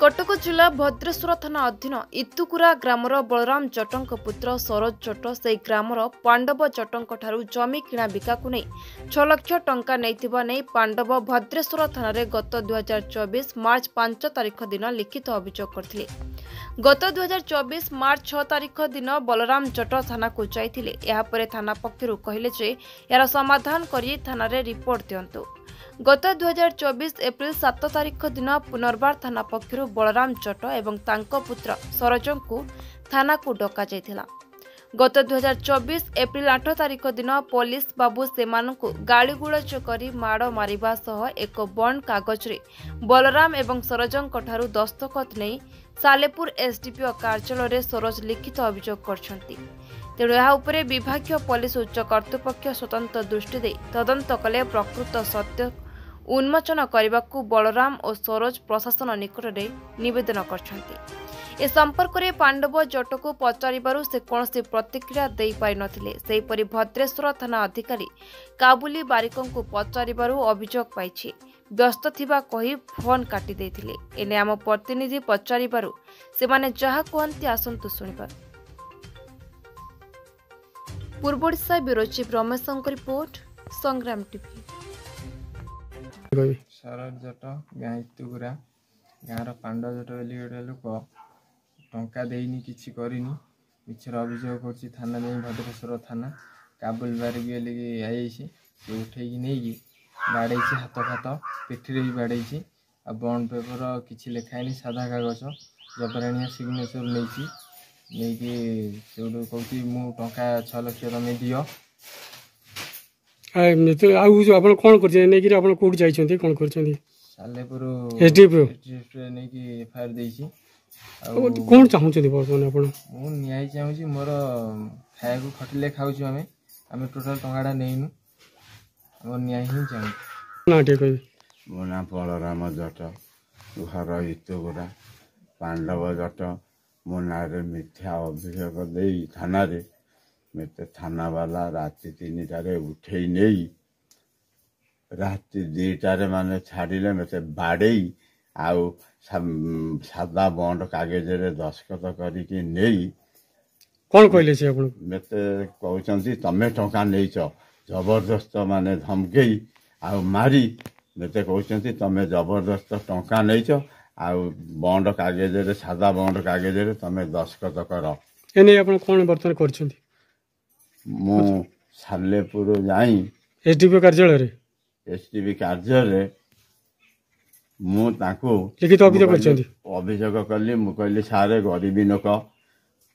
कटक जिला भद्रेश्वर थाना अधीन इतुकुरा ग्रामर बलराम जटों पुत्र सरोज जट से ग्रामर पांडव जटों जमी किणा बिकाकु नहीं 6 लाख टंका नहीं पांडव भद्रेश्वर थाना गत 2024 मार्च 5 तारिख दिन लिखित अभियोग करथिले। गत 2024 मार्च 6 तारिख दिन बलराम जट थाना को जाइथिले। एहा परे थाना पक्षरु कहिले जे यार समाधान करी थाना रे रिपोर्ट दियंतु। गत 2024 एप्रिल 7 तारिख दिन पुनर्बार थाना पक्षरु बलराम जट एवं तांको पुत्र सरोजों को थाना को डका जाइथिला। गत 2024 एप्रिल 8 तारिख दिन पुलिस बाबू सेमानकु गाड़ी गुड़ज करी माड़ मारिबा सह एक बंड कागज रे बलराम एवं सरोजों ठारू दस्तखत नहीं सालेपुर एसडीपीओ कार्यालय रे सरोज लिखित अभियोग करछंती। तेणु यह उपरे विभागीय पुलिस उच्च कर्तृपक्ष स्वतंत्र दृष्टि दे तदंत कले प्रकृत सत्य उन्मोचन करने बलराम और सरोज प्रशासन निकट में निवेदन करछंती। ए संपर्क में पांडव जट को पचारिबारु से कौनसी प्रतिक्रिया दे पारि नथिले। सेहीपरि भद्रेश्वर थाना अधिकारी काबुली बारिकों को पचारिबारु अभियोग पाइछि व्यस्त थिबा कही फोन काटी देथिले। एने आम प्रतिनिधि पचारिबारु सेमाने जहा कहंती आसंतु सुनिबा। पूर्व Odisha bureau chief Ramesh report संग्राम टीवी। सरोज जट गाँ इतुकुरा गाँव पांडव जट बोली गोटे लोक टंका देनी किसी करनी मिछर अभियोग कर थाना नहीं भद्रेश्वर थाना काबुल बारिक बोलिकी आई से उठेकी नहीं बाड़े हाथ फात पिठी भी बाड़े आ बंड पेपर किसी लिखाई सादा कागज जबरानिया सिग्नेचर नहीं कहती मु टंका 6 लाख तमें दियो कौन कर कौन कर सालेपुर नहीं एफआईआर देसी कौन चाहूँ बर्तमान न्याय चाहूँ मोर खाया खटिले खाऊ आम टोटाल टंका नहींनु आम न्याय ही चाहूँ। मो ना बलराम जट घर इतुकुरा पांडव जट मो ना मिथ्या अभियोग दे थाना रे मत थाना वाला राति 3टारे उठे नहीं राति 2टारे माने छाड़िले मत बाड़े आउ सादा बंड कागज रे दस्खत करके नहीं कौन कहले से आपण मत कहउचंती तमे टंका नहींच जबरदस्त माने धमकेई आउ मारी मत कहउचंती तमे जबरदस्त टंका नहींच आउ बंड कागज रे सादा बंड कागज रे तमे दस्खत कर एने आपण कोन बर्तन करछंती मु सालेपुर जाई एसडीपी कार्यालय रे मु ताको लिखित अभियोग करछंती अभियोग कली मु कहली सारे गरीबी लोक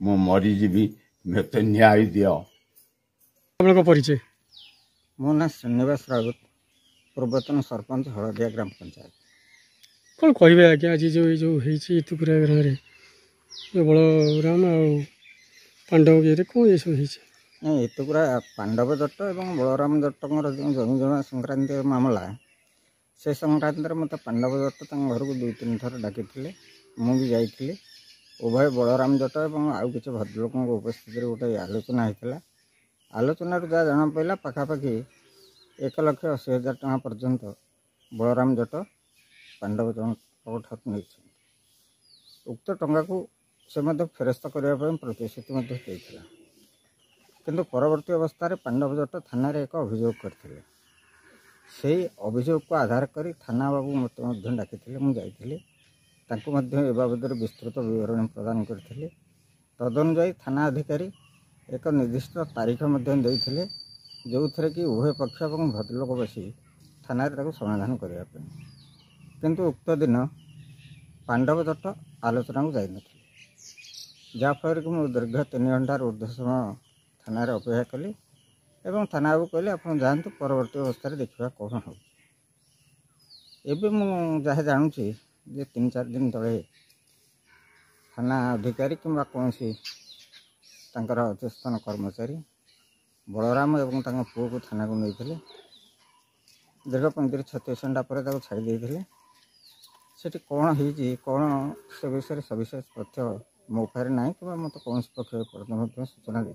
मु मरी जीवी मते न्याय दियो। आपन परिचय मो ना श्रीनिवास राउत पूर्वतन सरपंच हलदिया ग्राम पंचायत। कौन कहबे आज्ञा आज जो हेछि इतुकुरा ग्राम रे बलराम आ पांडव के कौन ये सब हेछि नहीं इतुकुरा पांडव जट और बलराम जटकर जो जमी जमा संक्रांति मामला से संक्रांति मत पांडव जट घर को 2-3 थर डाकी मुझे जाइए उभय बलराम जट और आउ कि भद्रलोक उपस्थित गोटे आलोचना होता आलोचन जहाँ जना पड़ा पखापाखि 1,80,000 टଙ୍କା पर्यंत बलराम जट पांडव जट नहीं उक्त टंका को से फेरस्त करने प्रतिश्रुति देता किंतु परवर्ती अवस्था पांडव जट थाना रे एक अभियोग करथिले। से अभियोग को आधार करी थाना बाबू मत डाकी मुझे ए बाबद विस्तृत विवरण प्रदान करथिले। तदनुजाई थाना अधिकारी एक निर्दिष्ट तारीख देते जो थे कि उभय पक्ष और भद्रलोक बसी थाना समाधान करने किंतु उक्त दिन पांडव जट आलोचना को जाई नथिले जहाँफल कि मुझे दीर्घ 3 घंटार ऊर्ध्व समय थाना अपेक्षा कली एवं थाना बाबू कहले आप जातु परवर्ती अवस्था देखा कौन हो। एवं मुझे जानूँ 3-4 दिन तले थाना अधिकारी कि कौन अध्यक्षन कर्मचारी बलराम और पुओ को थाना को नहीं दीर्घ 35-36 घंटा पर छाड़ी से कौन हो कौन से विषय सविशेष तथ्य मो पाखे ना कि मत कौन पक्ष सूचना दे।